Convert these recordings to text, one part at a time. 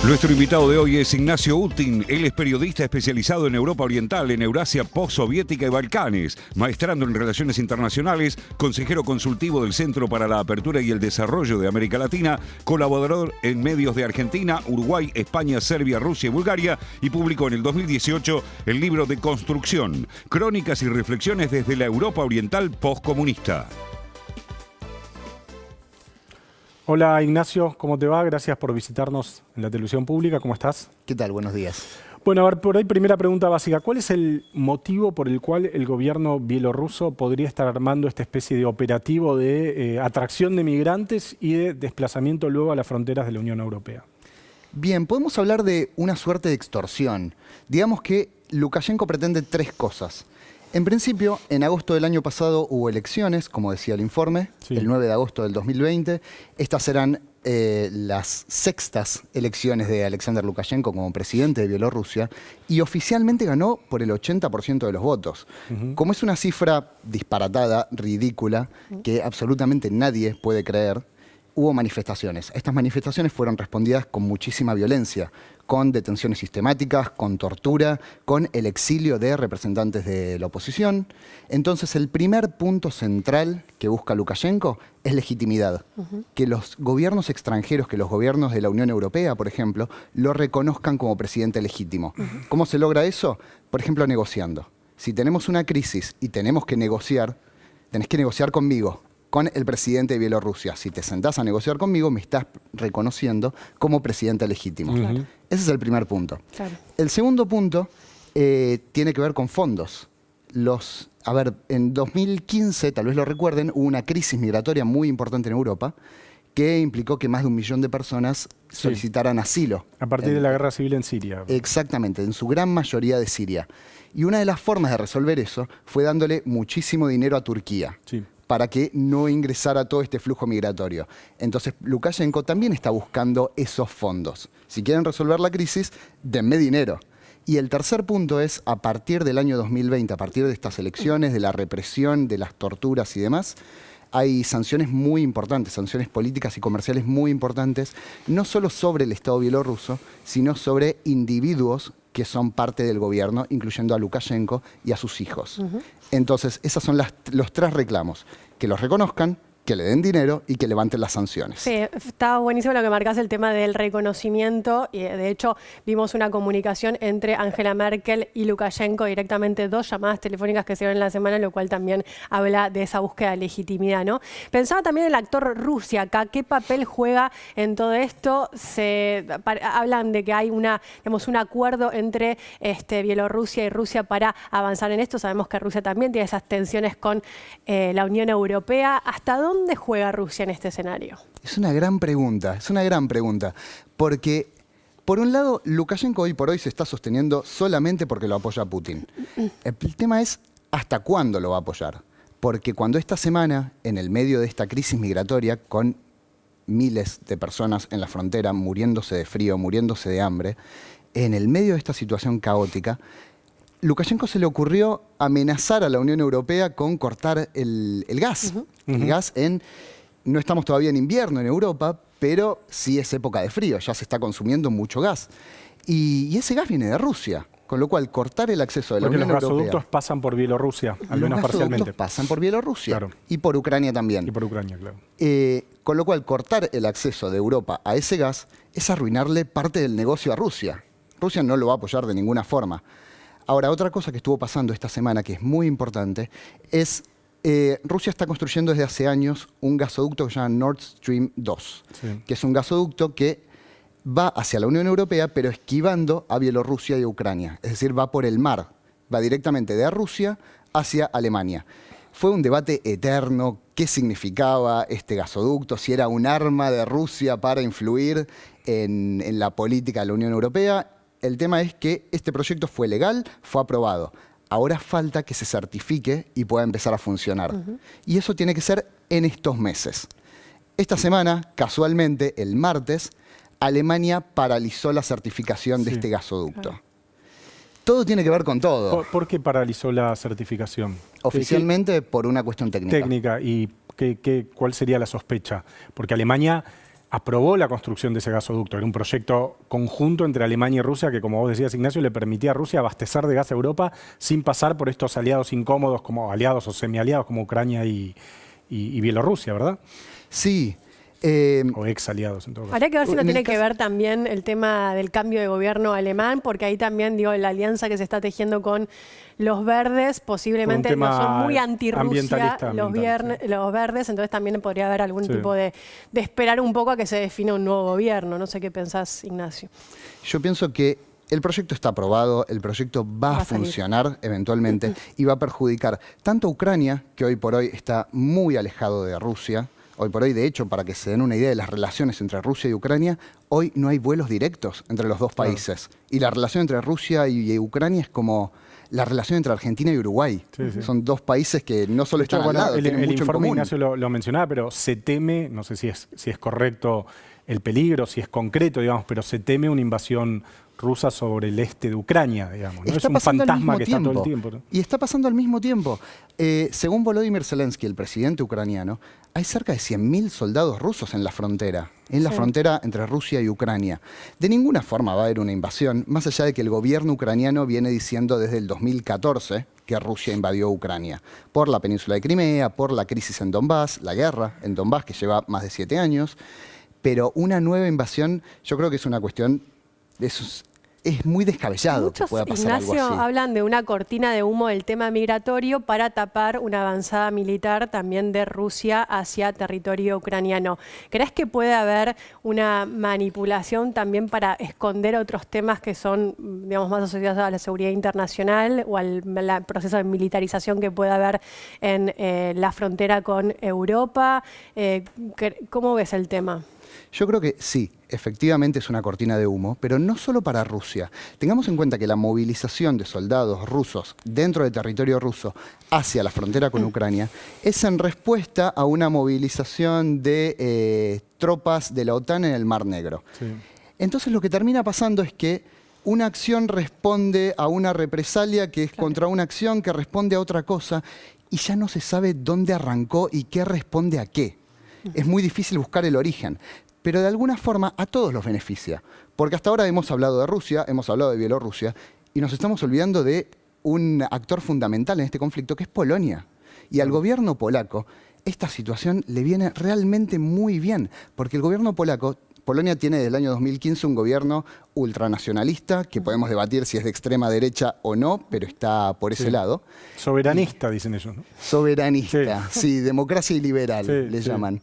Nuestro invitado de hoy es Ignacio Utin. Él es periodista especializado en Europa Oriental, en Eurasia postsoviética y Balcanes, maestrando en Relaciones Internacionales, consejero consultivo del Centro para la Apertura y el Desarrollo de América Latina, colaborador en medios de Argentina, Uruguay, España, Serbia, Rusia y Bulgaria, y publicó en el 2018 el libro De Construcción, Crónicas y Reflexiones desde la Europa Oriental postcomunista. Hola Ignacio, ¿cómo te va? Gracias por visitarnos en la televisión pública. ¿Cómo estás? ¿Qué tal? Buenos días. Bueno, a ver, por ahí primera pregunta básica. ¿Cuál es el motivo por el cual el gobierno bielorruso podría estar armando esta especie de operativo de atracción de migrantes y de desplazamiento luego a las fronteras de la Unión Europea? Bien, podemos hablar de una suerte de extorsión. Digamos que Lukashenko pretende tres cosas. En principio, en agosto del año pasado hubo elecciones, como decía el informe, sí, el 9 de agosto del 2020. Estas serán las sextas elecciones de Alexander Lukashenko como presidente de Bielorrusia y oficialmente ganó por el 80% de los votos. Como es una cifra disparatada, ridícula, que absolutamente nadie puede creer, hubo manifestaciones. Estas manifestaciones fueron respondidas con muchísima violencia, con detenciones sistemáticas, con tortura, con el exilio de representantes de la oposición. Entonces, el primer punto central que busca Lukashenko es legitimidad. Que los gobiernos extranjeros, que los gobiernos de la Unión Europea, por ejemplo, lo reconozcan como presidente legítimo. ¿Cómo se logra eso? Por ejemplo, negociando. Si tenemos una crisis y tenemos que negociar, tenés que negociar conmigo, con el presidente de Bielorrusia. Si te sentás a negociar conmigo, me estás reconociendo como presidente legítimo. Ese es el primer punto. El segundo punto tiene que ver con fondos. En 2015, tal vez lo recuerden, hubo una crisis migratoria muy importante en Europa que implicó que más de 1 millón de personas solicitaran asilo. A partir de la guerra civil en Siria. Exactamente, en su gran mayoría de Siria. Y una de las formas de resolver eso fue dándole muchísimo dinero a Turquía. Para que no ingresara todo este flujo migratorio. Entonces, Lukashenko también está buscando esos fondos. Si quieren resolver la crisis, denme dinero. Y el tercer punto es, a partir del año 2020, a partir de estas elecciones, de la represión, de las torturas y demás, hay sanciones muy importantes, sanciones políticas y comerciales muy importantes, no solo sobre el Estado bielorruso, sino sobre individuos que son parte del gobierno, incluyendo a Lukashenko y a sus hijos. Entonces, esos son los tres reclamos. Que los reconozcan, que le den dinero y que levanten las sanciones. Sí, está buenísimo lo que marcás, el tema del reconocimiento. Y de hecho, vimos una comunicación entre Angela Merkel y Lukashenko, directamente 2 llamadas telefónicas que se dieron en la semana, lo cual también habla de esa búsqueda de legitimidad, ¿no? Pensaba también el actor Rusia acá, ¿qué papel juega en todo esto? Hablan de que hay un acuerdo entre Bielorrusia y Rusia para avanzar en esto. Sabemos que Rusia también tiene esas tensiones con la Unión Europea. ¿Hasta dónde juega Rusia en este escenario? Es una gran pregunta, porque por un lado Lukashenko hoy por hoy se está sosteniendo solamente porque lo apoya Putin. El tema es ¿hasta cuándo lo va a apoyar? Porque cuando esta semana, en el medio de esta crisis migratoria, con miles de personas en la frontera muriéndose de frío, muriéndose de hambre, en el medio de esta situación caótica, Lukashenko se le ocurrió amenazar a la Unión Europea con cortar el gas. El gas no estamos todavía en invierno en Europa, pero sí es época de frío, ya se está consumiendo mucho gas. Y ese gas viene de Rusia, con lo cual cortar el acceso de la Unión Europea... Porque los gasoductos pasan por Bielorrusia, al menos parcialmente. Pasan por Bielorrusia, claro. Y por Ucrania también. Y por Ucrania, claro. Con lo cual, cortar el acceso de Europa a ese gas es arruinarle parte del negocio a Rusia. Rusia no lo va a apoyar de ninguna forma. Ahora, otra cosa que estuvo pasando esta semana, que es muy importante, es Rusia está construyendo desde hace años un gasoducto que se llama Nord Stream 2, que es un gasoducto que va hacia la Unión Europea, pero esquivando a Bielorrusia y a Ucrania. Es decir, va por el mar, va directamente de Rusia hacia Alemania. Fue un debate eterno, qué significaba este gasoducto, si era un arma de Rusia para influir en la política de la Unión Europea. El tema es que este proyecto fue legal, fue aprobado. Ahora falta que se certifique y pueda empezar a funcionar. Y eso tiene que ser en estos meses. Esta semana, casualmente, el martes, Alemania paralizó la certificación de este gasoducto. Todo tiene que ver con todo. ¿Por qué paralizó la certificación? Oficialmente por una cuestión técnica. ¿Y cuál sería la sospecha? Porque Alemania aprobó la construcción de ese gasoducto. Era un proyecto conjunto entre Alemania y Rusia que, como vos decías, Ignacio, le permitía a Rusia abastecer de gas a Europa sin pasar por estos aliados incómodos, como aliados o semialiados como Ucrania y Bielorrusia, ¿verdad? Sí. O ex aliados, en todo caso. Habría que ver si no tiene que ver también el tema del cambio de gobierno alemán, porque ahí también, digo, la alianza que se está tejiendo con los verdes, posiblemente no son muy anti-Rusia los verdes, entonces también podría haber algún tipo de esperar un poco a que se defina un nuevo gobierno. No sé qué pensás, Ignacio. Yo pienso que el proyecto está aprobado, el proyecto va a funcionar eventualmente y va a perjudicar tanto a Ucrania, que hoy por hoy está muy alejado de Rusia. Hoy por hoy, de hecho, para que se den una idea de las relaciones entre Rusia y Ucrania, hoy no hay vuelos directos entre los dos países. Y la relación entre Rusia y Ucrania es como la relación entre Argentina y Uruguay. Son dos países que no solo están al lado, tienen mucho en común. Ignacio lo mencionaba, pero se teme, no sé si es correcto el peligro, si es concreto, digamos, pero se teme una invasión rusa sobre el este de Ucrania, digamos, ¿no? Es un fantasma que está todo el tiempo, ¿no? Y está pasando al mismo tiempo. Según Volodymyr Zelensky, el presidente ucraniano, hay cerca de 100.000 soldados rusos en la frontera entre Rusia y Ucrania. De ninguna forma va a haber una invasión, más allá de que el gobierno ucraniano viene diciendo desde el 2014 que Rusia invadió Ucrania, por la península de Crimea, por la crisis en Donbass, la guerra en Donbass que lleva más de 7 años, pero una nueva invasión yo creo que es una cuestión... Es muy descabellado que pueda pasar algo así. Ignacio, hablan de una cortina de humo del tema migratorio para tapar una avanzada militar también de Rusia hacia territorio ucraniano. ¿Crees que puede haber una manipulación también para esconder otros temas que son, digamos, más asociados a la seguridad internacional o al proceso de militarización que puede haber en la frontera con Europa? ¿Cómo ves el tema? Yo creo que sí, efectivamente es una cortina de humo, pero no solo para Rusia. Tengamos en cuenta que la movilización de soldados rusos dentro del territorio ruso hacia la frontera con Ucrania es en respuesta a una movilización de tropas de la OTAN en el Mar Negro. Entonces lo que termina pasando es que una acción responde a una represalia que es contra una acción que responde a otra cosa y ya no se sabe dónde arrancó y qué responde a qué. Es muy difícil buscar el origen, pero de alguna forma a todos los beneficia. Porque hasta ahora hemos hablado de Rusia, hemos hablado de Bielorrusia, y nos estamos olvidando de un actor fundamental en este conflicto, que es Polonia. Y al gobierno polaco, esta situación le viene realmente muy bien, porque el gobierno polaco, Polonia tiene desde el año 2015 un gobierno ultranacionalista, que podemos debatir si es de extrema derecha o no, pero está por ese lado. Soberanista, dicen ellos, ¿no? Soberanista, sí, democracia y liberal le llaman.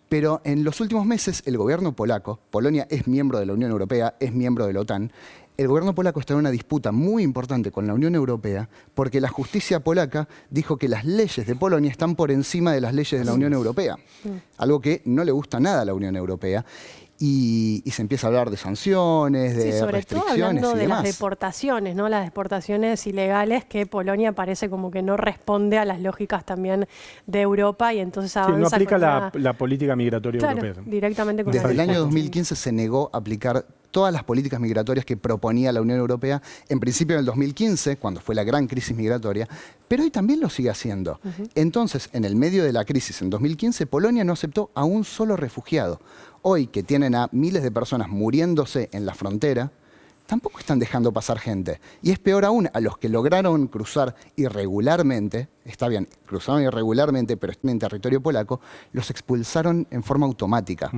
Pero en los últimos meses el gobierno polaco, Polonia es miembro de la Unión Europea, es miembro de la OTAN, el gobierno polaco está en una disputa muy importante con la Unión Europea porque la justicia polaca dijo que las leyes de Polonia están por encima de las leyes de la Unión Europea. Algo que no le gusta nada a la Unión Europea. Y se empieza a hablar de sanciones, de sobre restricciones todo hablando y de demás. las deportaciones, ¿no? Las deportaciones ilegales que Polonia parece como que no responde a las lógicas también de Europa y entonces avanza. No aplica la política migratoria europea. Directamente con Desde el año 2015 se negó a aplicar todas las políticas migratorias que proponía la Unión Europea, en principio en el 2015, cuando fue la gran crisis migratoria, pero hoy también lo sigue haciendo. Entonces, en el medio de la crisis, en 2015, Polonia no aceptó a un solo refugiado. Hoy, que tienen a miles de personas muriéndose en la frontera, tampoco están dejando pasar gente. Y es peor aún, a los que lograron cruzar irregularmente, está bien, cruzaron irregularmente, pero están en territorio polaco, los expulsaron en forma automática.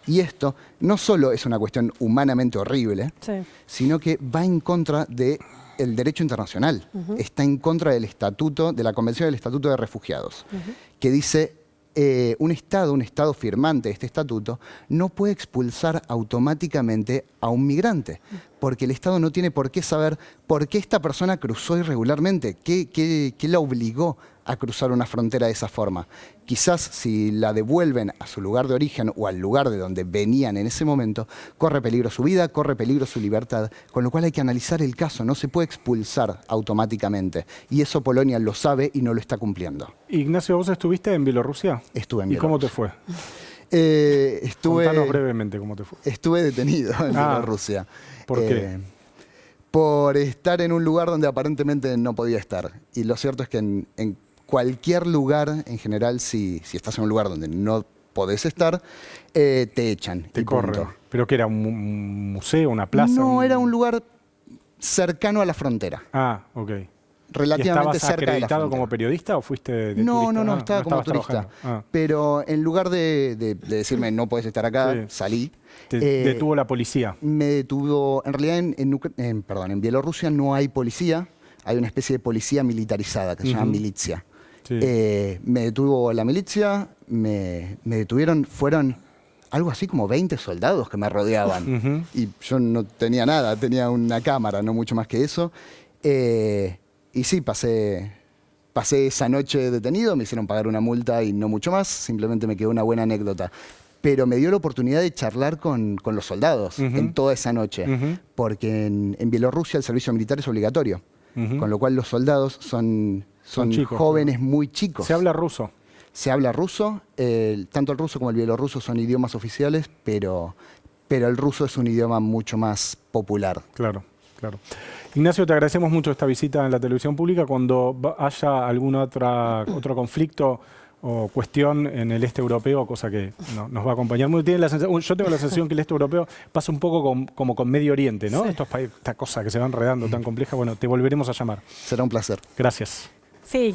Y esto no solo es una cuestión humanamente horrible, sino que va en contra del derecho internacional. Está en contra del estatuto, de la Convención del Estatuto de Refugiados, que dice un Estado firmante de este estatuto no puede expulsar automáticamente a un migrante, porque el Estado no tiene por qué saber por qué esta persona cruzó irregularmente, qué la obligó a cruzar una frontera de esa forma. Quizás si la devuelven a su lugar de origen o al lugar de donde venían en ese momento, corre peligro su vida, corre peligro su libertad, con lo cual hay que analizar el caso, no se puede expulsar automáticamente. Y eso Polonia lo sabe y no lo está cumpliendo. Ignacio, ¿vos estuviste en Bielorrusia? Estuve en Bielorrusia. ¿Y cómo te fue? Contanos brevemente cómo te fue. Estuve detenido en Bielorrusia. ¿Por qué? Por estar en un lugar donde aparentemente no podía estar. Y lo cierto es que en cualquier lugar, en general, si estás en un lugar donde no podés estar, te echan. Te y corren. punto. ¿Pero qué era? ¿Un museo, una plaza? No, era un lugar cercano a la frontera. Ah, ok. Relativamente ¿Y estabas cerca de la acreditado frontera. como periodista o fuiste de No, turista? no, estaba como turista. trabajando. Pero en lugar de decirme no podés estar acá, Sí. salí. Te detuvo la policía. Me detuvo. En realidad, en Bielorrusia no hay policía, hay una especie de policía militarizada que se llama milicia. Sí. Me detuvo la milicia, me detuvieron, fueron algo así como 20 soldados que me rodeaban. Y yo no tenía nada, tenía una cámara, no mucho más que eso. Y sí, pasé esa noche detenido, me hicieron pagar una multa y no mucho más, simplemente me quedó una buena anécdota. Pero me dio la oportunidad de charlar con los soldados en toda esa noche, porque en Bielorrusia el servicio militar es obligatorio, con lo cual los soldados son chicos, jóvenes muy chicos. Se habla ruso. Se habla ruso, tanto el ruso como el bielorruso son idiomas oficiales, pero el ruso es un idioma mucho más popular. Claro, claro. Ignacio, te agradecemos mucho esta visita en la televisión pública. Cuando haya algún otro conflicto o cuestión en el este europeo, cosa que nos va a acompañar. Yo tengo la sensación que el este europeo pasa un poco como con Medio Oriente, ¿no? Sí. Esta cosa que se va enredando tan compleja. Bueno, te volveremos a llamar. Será un placer. Gracias. Sí,